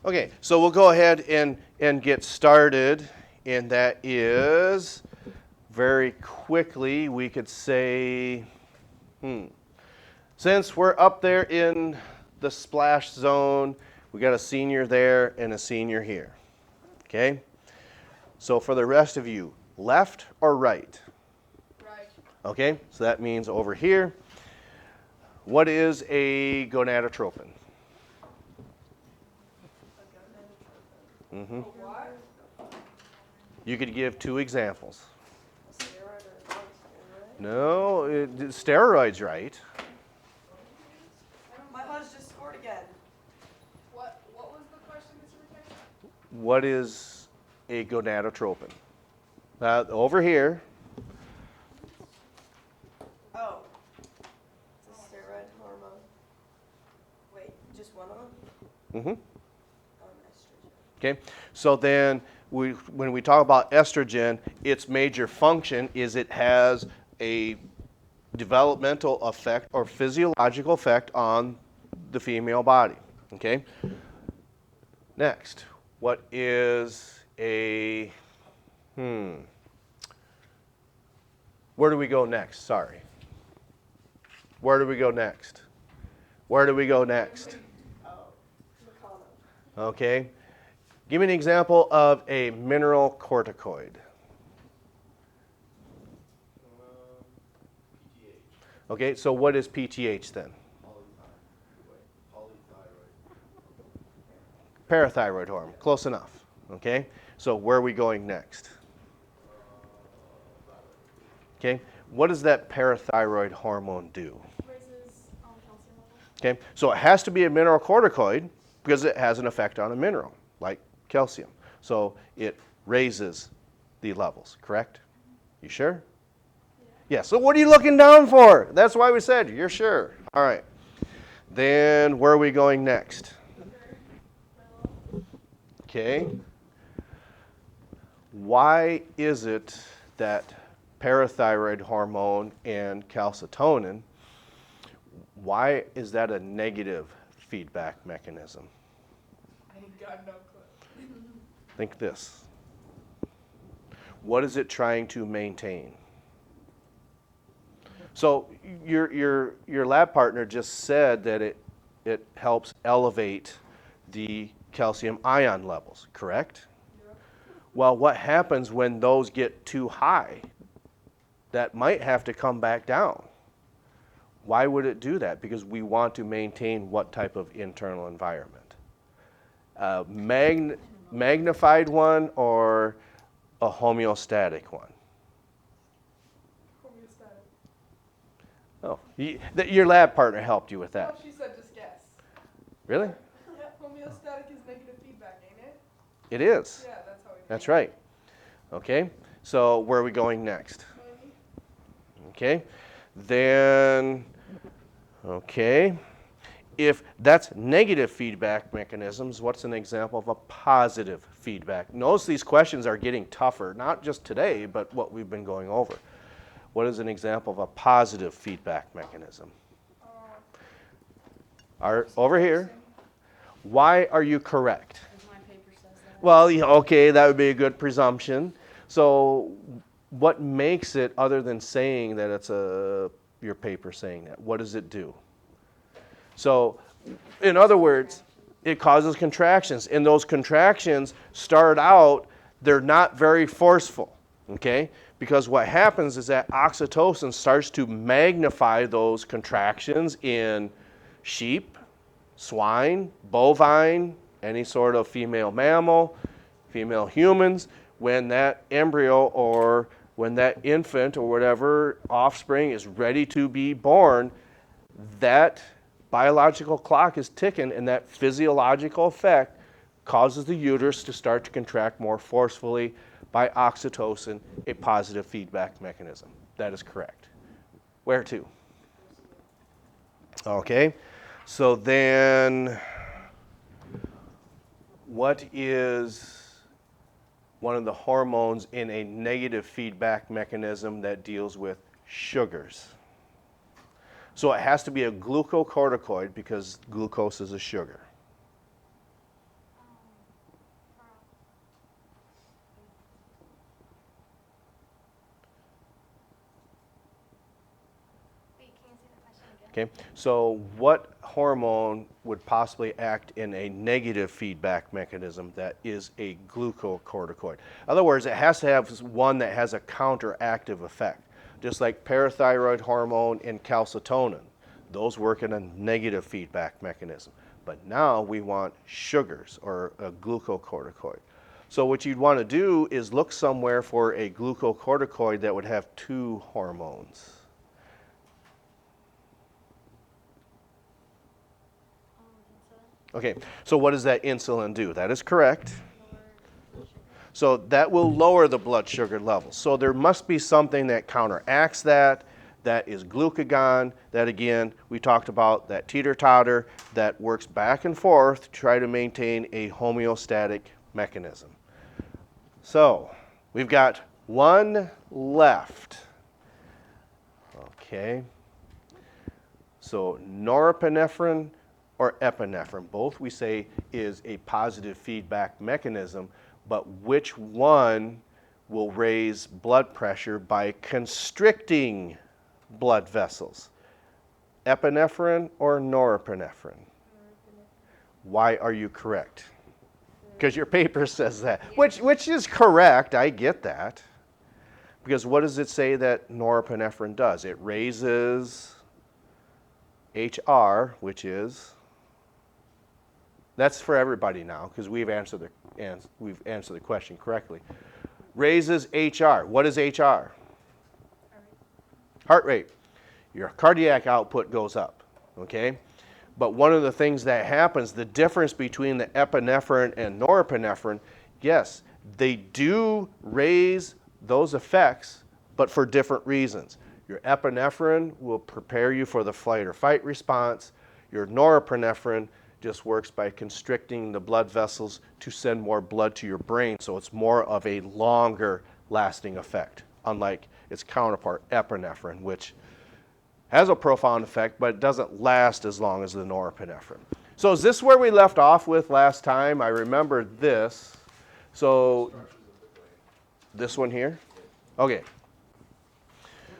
Okay, so we'll go ahead and get started, and that is very quickly we could say, since we're up there in the splash zone, we got a senior there and a senior here. Okay? So for the rest of you, left or right? Right. Okay, so that means over here. What is a gonadotropin? Mm-hmm. What? You could give two examples. A steroid or a non-steroid? No, steroids, right? My buzz just scored again. What was the question, Mr. McKay? What is a gonadotropin? Over here. Oh. It's a steroid hormone. Wait, just one of them? Mm-hmm. Estrogen. Okay, so then when we talk about estrogen, its major function is it has a developmental effect or physiological effect on the female body. Okay. Next, what is a Where do we go next? Sorry. Where do we go next? Where do we go next? Okay. Give me an example of a mineral corticoid. Okay, so what is PTH then? Parathyroid hormone. Close enough. Okay, so where are we going next? Okay, what does that parathyroid hormone do? Raises calcium levels. Okay, so it has to be a mineral corticoid because it has an effect on a mineral, like calcium. So it raises the levels, correct? You sure? Yeah, so what are you looking down for? That's why we said you're sure. All right. Then where are we going next? Okay. Why is it that parathyroid hormone and calcitonin, why is that a negative feedback mechanism? I ain't got no clue. Think this. What is it trying to maintain? So your lab partner just said that it helps elevate the calcium ion levels, correct? Yep. Well, what happens when those get too high? That might have to come back down. Why would it do that? Because we want to maintain what type of internal environment? Magnified one or a homeostatic one? Homeostatic. Oh, your lab partner helped you with No, that. she said just guess. Really? Yeah, homeostatic is negative feedback, ain't it? It is. Yeah, that's how we do That's it. right. Okay, so where are we going next? Maybe. Okay, then, okay, if that's negative feedback mechanisms, what's an example of a positive feedback? Notice these questions are getting tougher, not just today, but what we've been going over. What is an example of a positive feedback mechanism? Over here. Why are you correct? Because my paper says that. Well, yeah, okay, that would be a good presumption. So what makes it, other than saying that it's your paper saying that, what does it do? So in other words, it causes contractions. And those contractions start out, they're not very forceful, okay? Because what happens is that oxytocin starts to magnify those contractions in sheep, swine, bovine, any sort of female mammal, female humans. When that embryo or when that infant or whatever offspring is ready to be born, that biological clock is ticking, and that physiological effect causes the uterus to start to contract more forcefully by oxytocin, a positive feedback mechanism. That is correct. Where to? Okay, so then what is one of the hormones in a negative feedback mechanism that deals with sugars? So it has to be a glucocorticoid because glucose is a sugar. Okay, so what hormone would possibly act in a negative feedback mechanism that is a glucocorticoid? In other words, it has to have one that has a counteractive effect, just like parathyroid hormone and calcitonin. Those work in a negative feedback mechanism. But now we want sugars or a glucocorticoid. So what you'd want to do is look somewhere for a glucocorticoid that would have two hormones. Insulin. Okay, so what does that insulin do? That is correct. Lower blood sugar. So that will lower the blood sugar levels. So there must be something that counteracts that. That is glucagon. That again, we talked about that teeter-totter that works back and forth to try to maintain a homeostatic mechanism. So we've got one left. Okay. So norepinephrine or epinephrine, both we say is a positive feedback mechanism, but which one will raise blood pressure by constricting blood vessels? Epinephrine or norepinephrine? Why are you correct? Because your paper says that, which is correct, I get that. Because what does it say that norepinephrine does? It raises HR, which is, that's for everybody now, because we've answered the question correctly. Raises HR. What is HR? Heart rate. Your cardiac output goes up, okay? But one of the things that happens, the difference between the epinephrine and norepinephrine, yes, they do raise those effects, but for different reasons. Your epinephrine will prepare you for the flight or fight response. Your norepinephrine just works by constricting the blood vessels to send more blood to your brain, so it's more of a longer lasting effect, unlike its counterpart, epinephrine, which has a profound effect, but it doesn't last as long as the norepinephrine. So is this where we left off with last time? I remember this. So this one here? Okay.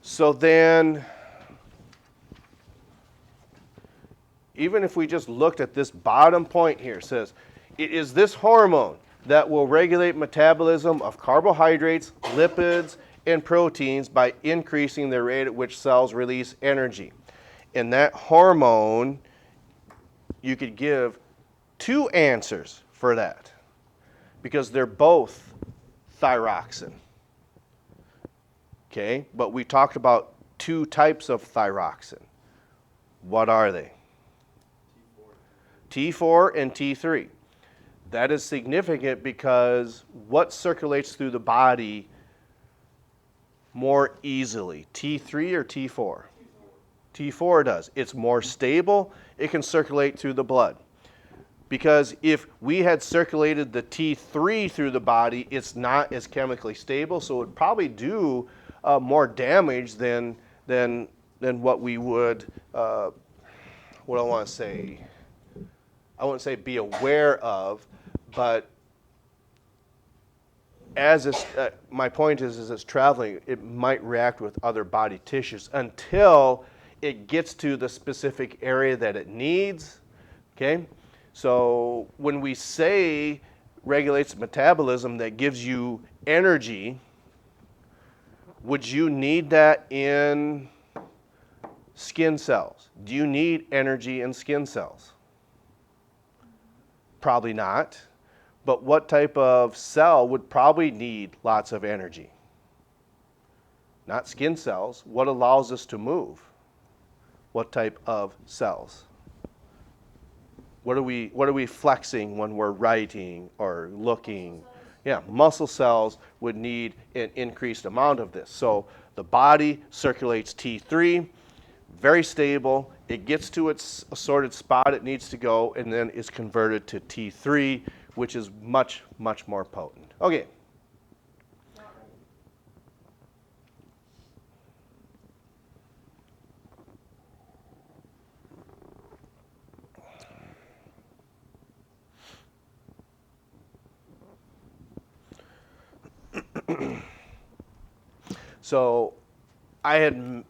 So then, even if we just looked at this bottom point here, it says, it is this hormone that will regulate metabolism of carbohydrates, lipids, and proteins by increasing the rate at which cells release energy. And that hormone, you could give two answers for that, because they're both thyroxine. Okay, but we talked about two types of thyroxine. What are they? T4 and T3. That is significant because what circulates through the body more easily, T3 or T4? T4 does. It's more stable. It can circulate through the blood. Because if we had circulated the T3 through the body, it's not as chemically stable, so it would probably do more damage than what we would, what I want to say, I wouldn't say be aware of, but as it's, my point is, as it's traveling, it might react with other body tissues until it gets to the specific area that it needs, okay? So when we say regulates metabolism that gives you energy, would you need that in skin cells? Do you need energy in skin cells? Probably not. But what type of cell would probably need lots of energy? Not skin cells. What allows us to move? What type of cells? What are we flexing when we're writing or looking? Yeah, muscle cells would need an increased amount of this. So the body circulates T3, very stable. It gets to its assorted spot it needs to go, and then is converted to T3, which is much, much more potent. Okay. So I had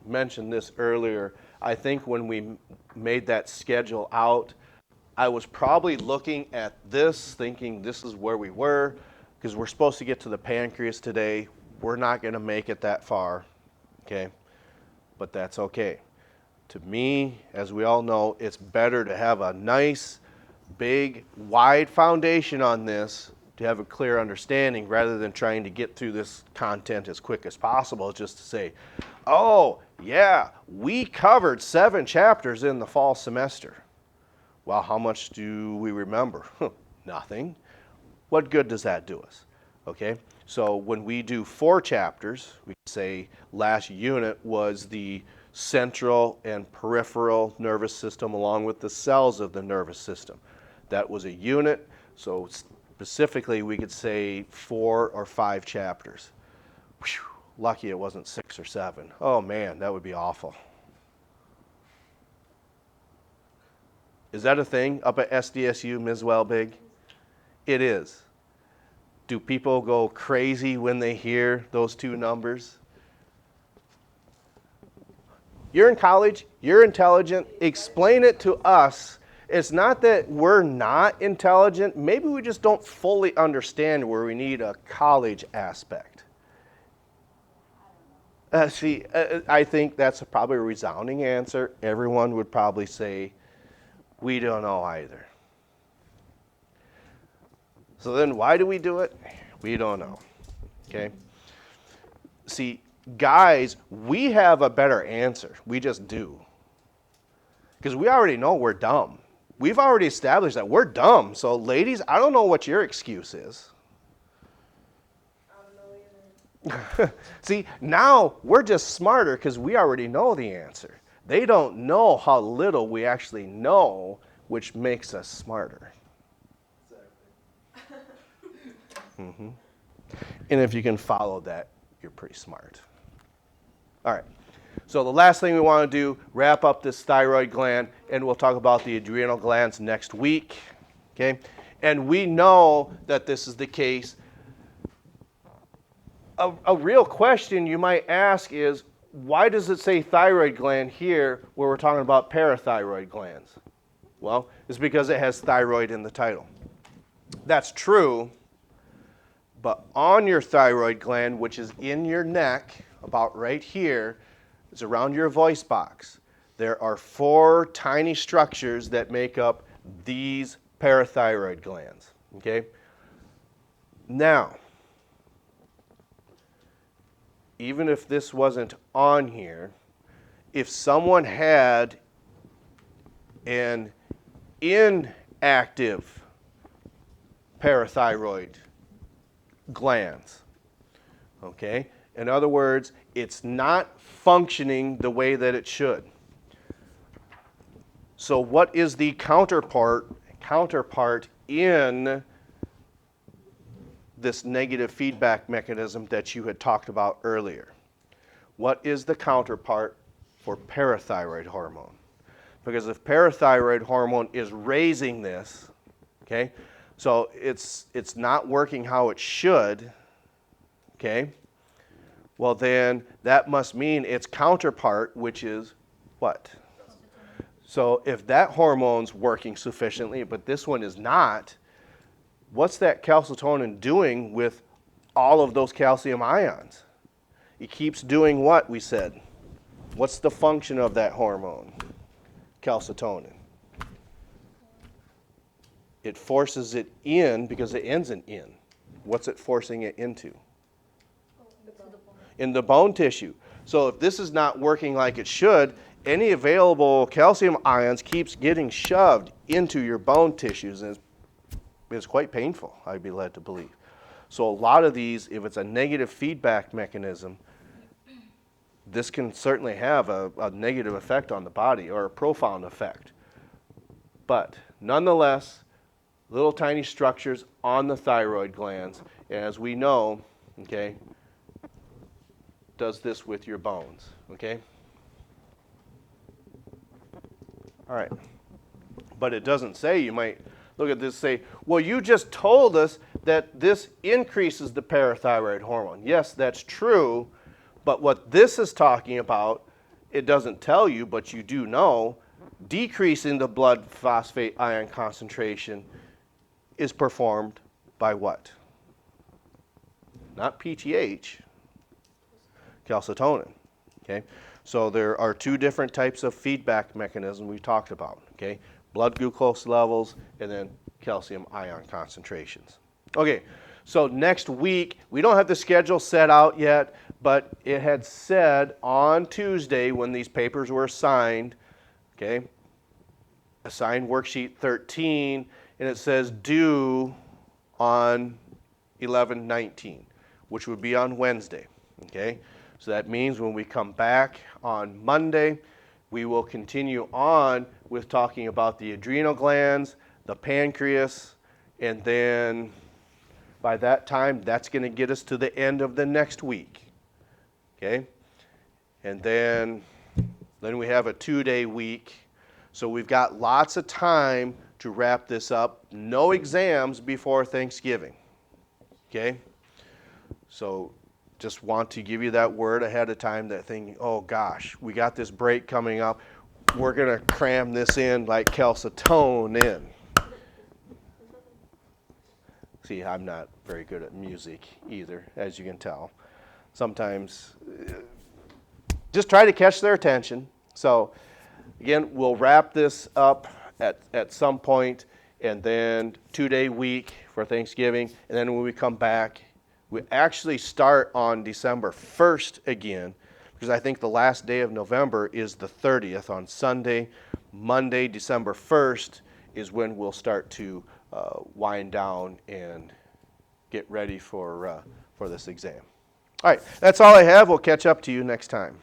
mentioned this earlier. I think when we made that schedule out, I was probably looking at this, thinking this is where we were, because we're supposed to get to the pancreas today. We're not going to make it that far, okay? But that's okay. To me, as we all know, it's better to have a nice, big, wide foundation on this to have a clear understanding rather than trying to get through this content as quick as possible just to say, oh, yeah, we covered 7 chapters in the fall semester. Well, how much do we remember? Nothing. What good does that do us? Okay, so when we do 4 chapters, we say last unit was the central and peripheral nervous system along with the cells of the nervous system. That was a unit, so specifically we could say 4 or 5 chapters. Whew, lucky it wasn't 6 or 7. Oh man, that would be awful. Is that a thing up at SDSU, Ms. Welbig? It is. Do people go crazy when they hear those 2 numbers? You're in college, you're intelligent, explain it to us. It's not that we're not intelligent, maybe we just don't fully understand where we need a college aspect. I think that's probably a resounding answer. Everyone would probably say, we don't know either. So then why do we do it? We don't know, okay? See, guys, we have a better answer. We just do. Because we already know we're dumb. We've already established that we're dumb. So ladies, I don't know what your excuse is. I don't know either. See, now we're just smarter because we already know the answer. They don't know how little we actually know, which makes us smarter. Mm-hmm. And if you can follow that, you're pretty smart. All right. So the last thing we want to do, wrap up this thyroid gland, and we'll talk about the adrenal glands next week. Okay? And we know that this is the case. A real question you might ask is, why does it say thyroid gland here where we're talking about parathyroid glands? Well, it's because it has thyroid in the title. That's true, but on your thyroid gland, which is in your neck, about right here, it's around your voice box. There are 4 tiny structures that make up these parathyroid glands, okay? Now, even if this wasn't on here, if someone had an inactive parathyroid glands, okay? In other words, it's not functioning the way that it should. So what is the counterpart in this negative feedback mechanism that you had talked about earlier? What is the counterpart for parathyroid hormone? Because if parathyroid hormone is raising this, okay, so it's not working how it should, okay, well then that must mean its counterpart, which is what? So if that hormone's working sufficiently, but this one is not, what's that calcitonin doing with all of those calcium ions? It keeps doing what, we said? What's the function of that hormone, calcitonin? It forces it in because it ends in in. What's it forcing it into? In the bone tissue. So if this is not working like it should, any available calcium ions keeps getting shoved into your bone tissues, and it's quite painful, I'd be led to believe. So a lot of these, if it's a negative feedback mechanism, this can certainly have a negative effect on the body, or a profound effect. But nonetheless, little tiny structures on the thyroid glands, as we know, okay, does this with your bones, okay? All right. But it doesn't say, you might look at this and say, well, you just told us that this increases the parathyroid hormone. Yes, that's true, but what this is talking about it doesn't tell you, but you do know, decreasing the blood phosphate ion concentration is performed by what? Not PTH, calcitonin. Okay, so there are two different types of feedback mechanisms we talked about. Okay, blood glucose levels and then calcium ion concentrations. Okay, so next week we don't have the schedule set out yet, but it had said on Tuesday when these papers were assigned. Okay, assigned worksheet 13, and it says due on 11/19, which would be on Wednesday. Okay, so that means when we come back on Monday, we will continue on with talking about the adrenal glands, the pancreas, and then by that time, that's going to get us to the end of the next week. Okay, and then we have a 2-day week. So we've got lots of time to wrap this up. No exams before Thanksgiving. Okay? So just want to give you that word ahead of time, that thinking, oh gosh, we got this break coming up. We're going to cram this in like calcitonin in. See, I'm not very good at music either, as you can tell. Sometimes just try to catch their attention. So again, we'll wrap this up at some point, and then 2-day week for Thanksgiving, and then when we come back, we actually start on December 1st again, because I think the last day of November is the 30th on Sunday. Monday, December 1st is when we'll start to wind down and get ready for this exam. All right, that's all I have. We'll catch up to you next time.